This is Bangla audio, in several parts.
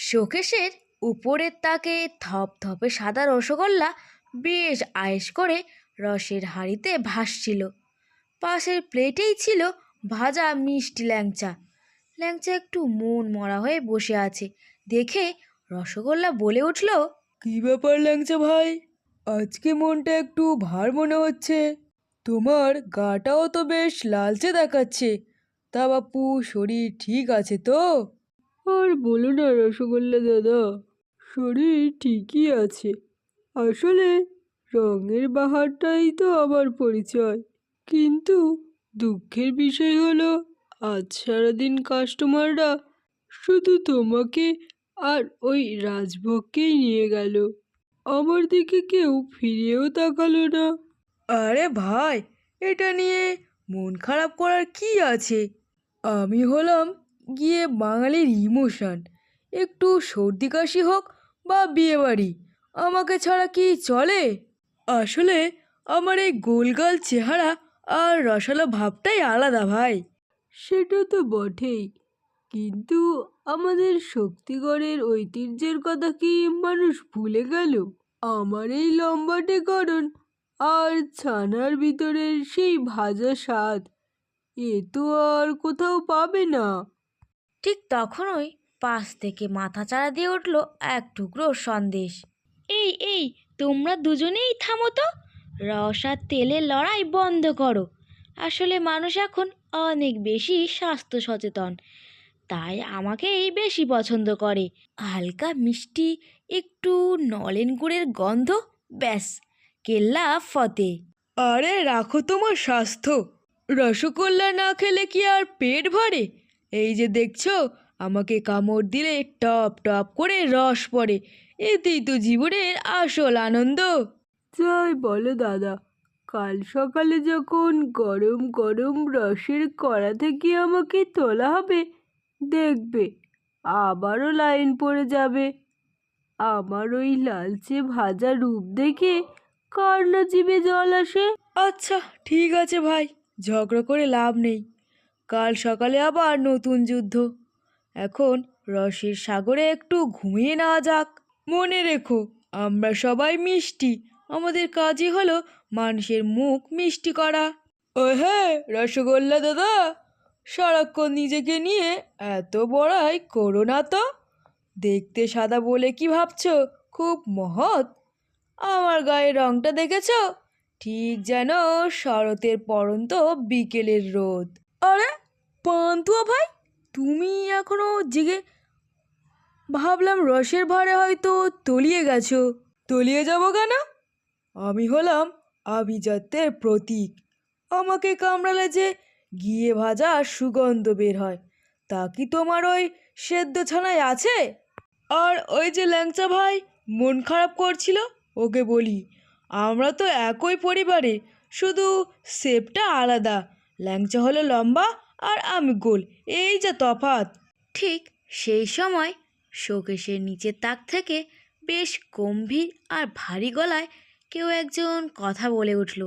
শোকেসের উপরের তাকে থপথপে সাদা রসগোল্লা বেশ আয়েশ করে রসের হাঁড়িতে ভাসছিল। পাশের প্লেটেই ছিল ভাজা মিষ্টি ল্যাংচা। ল্যাংচা একটু মন মরা হয়ে বসে আছে দেখে রসগোল্লা বলে উঠল, কি ব্যাপার ল্যাংচা ভাই, আজকে মনটা একটু ভার মনে হচ্ছে। তোমার গাটাও তো বেশ লালচে দেখাচ্ছে। তা বাপু, শরীর ঠিক আছে তো? আর বলো না রসগোল্লা দাদা, শরীর ঠিকই আছে। আসলে রঙের বাহারটাই তো আমার পরিচয়। কিন্তু দুঃখের বিষয় হলো, আজ সারাদিন কাস্টমাররা শুধু তোমাকে আর ওই রাজভোগকেই নিয়ে গেল। আমার দিকে কেউ ফিরেও তাকালো না। আরে ভাই, এটা নিয়ে মন খারাপ করার কি আছে? আমি হলাম গিয়ে বাঙালির ইমোশন। একটু সর্দি কাশি হোক বা বিয়ে বাড়ি, আমাকে ছাড়া কি চলে? আসলে আমার এই গোলগাল চেহারা আর রসালো ভাবটাই আলাদা ভাই। সেটা তো বটেই, কিন্তু আমাদের শক্তিগড়ের ঐতিহ্যের কথা কি মানুষ ভুলে গেল? আমার এই লম্বাটে গড়ন আর ছানার ভিতরের সেই ভাজা স্বাদ, এ তো আর কোথাও পাবে না। ঠিক তখনই পাশ থেকে মাথা চাড়া দিয়ে উঠল এক টুকরো সন্দেশ। এই এই, তোমরা দুজনেই থামো তো। রস আর তেলের লড়াই বন্ধ করো। আসলে মানুষ এখন অনেক বেশি স্বাস্থ্য সচেতন, তাই আমাকেই বেশি পছন্দ করে। হালকা মিষ্টি, একটু নলেন গুড়ের গন্ধ, ব্যাস কেল্লা ফতে। আরে রাখো তোমার স্বাস্থ্য, রসগোল্লা না খেলে কি আর পেট ভরে? এই যে দেখছো, আমাকে কামড় দিলে টপ টপ করে রস পড়ে, এতেই তো জীবনের আসল আনন্দ। যাই বলো দাদা, কাল সকালে যখন গরম গরম রসের কড়া থেকে আমাকে তোলা হবে, দেখবে আবারও লাইন পড়ে যাবে। আমার ওই লালচে ভাজা রূপ দেখে কার না জিভে জল আসে। আচ্ছা ঠিক আছে ভাই, ঝগড়া করে লাভ নেই। কাল সকালে আবার নতুন যুদ্ধ। এখন রসের সাগরে একটু ঘুমিয়ে নেওয়া যাক। মনে রেখো, আমরা সবাই মিষ্টি। আমাদের কাজই হলো মানুষের মুখ মিষ্টি করা। ও হ্যাঁ রসগোল্লা দাদা, সারাক্ষণ নিজেকে নিয়ে এত বড়াই করো না তো। দেখতে সাদা বলে কি ভাবছো খুব মহৎ? আমার গায়ের রংটা দেখেছো? ঠিক যেন শরতের পড়ন্ত বিকেলের রোদ। আরে পান্তুয়া ভাই, তুমি এখনো জেগে? ভাবলাম রসের ভারে হয়তো তলিয়ে গেছো। তলিয়ে যাবো কেন? আমি হলাম আভিজাত্যের প্রতীক। আমাকে কামড়ালে যে ঘিয়ে ভাজা সুগন্ধ বের হয়, তা কি তোমার ওই সেদ্ধ ছানায় আছে? আর ওই যে ল্যাংচা ভাই মন খারাপ করছিল, ওকে বলি আমরা তো একই পরিবারে, শুধু শেপটা আলাদা। ল্যাংচা হলো লম্বা আর আমি গোল, এই যে তফাৎ। ঠিক সেই সময় শোকেসের নিচের তাক থেকে বেশ গম্ভীর আর ভারী গলায় কেউ একজন কথা বলে উঠল।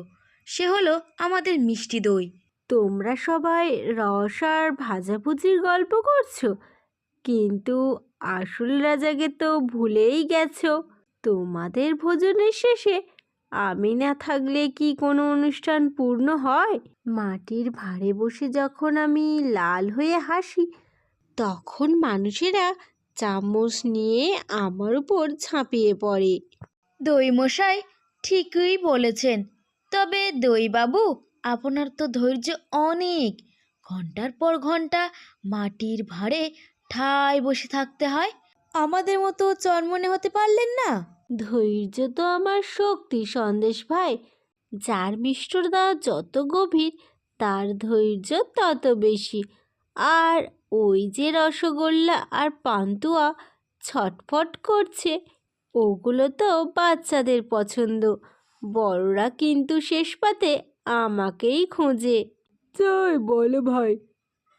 সে হলো আমাদের মিষ্টি দই। তোমরা সবাই রস আর ভাজাভুজির গল্প করছো, কিন্তু আসল রাজাকে তো ভুলেই গেছো। তোমাদের ভোজনের শেষে আমি না থাকলে কি কোনো অনুষ্ঠান পূর্ণ হয়? মাটির ভাঁড়ে বসে যখন আমি লাল হয়ে হাসি, তখন মানুষেরা চামচ নিয়ে আমার উপর ঝাঁপিয়ে পড়ে। দই মশাই ঠিকই বলেছেন। তবে দই বাবু, আপনার তো ধৈর্য অনেক। ঘন্টার পর ঘন্টা মাটির ভাঁড়ে ঠায় বসে থাকতে হয়, আমাদের মতো চনমনে হতে পারলেন না? ধৈর্য তো আমার শক্তি সন্দেশ ভাই। যার মিষ্টতা যত গভীর, তার ধৈর্য তত বেশি। আর ওই যে রসগোল্লা আর পান্তুয়া ছটফট করছে, ওগুলো তো বাচ্চাদের পছন্দ। বড়রা কিন্তু শেষ পাতে আমাকেই খোঁজে। তাই বলো ভাই,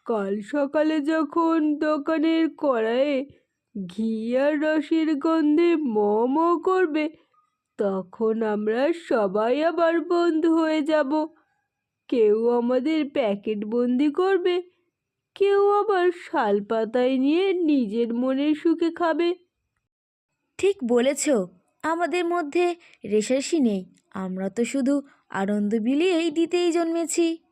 কাল সকালে যখন দোকানের কড়াইয়ে ঘি আর রসের গন্ধে ম ম করবে, তখন আমরা সবাই আবার বন্ধু হয়ে যাব। কেউ আমাদের প্যাকেট বন্দি করবে, কেউ আবার শালপাতায় নিয়ে নিজের মনের সুখে খাবে। ঠিক বলেছ, আমাদের মধ্যে রেষারেষি নেই, আমরা তো শুধু আনন্দ বিলিয়েই দিতেই জন্মেছি।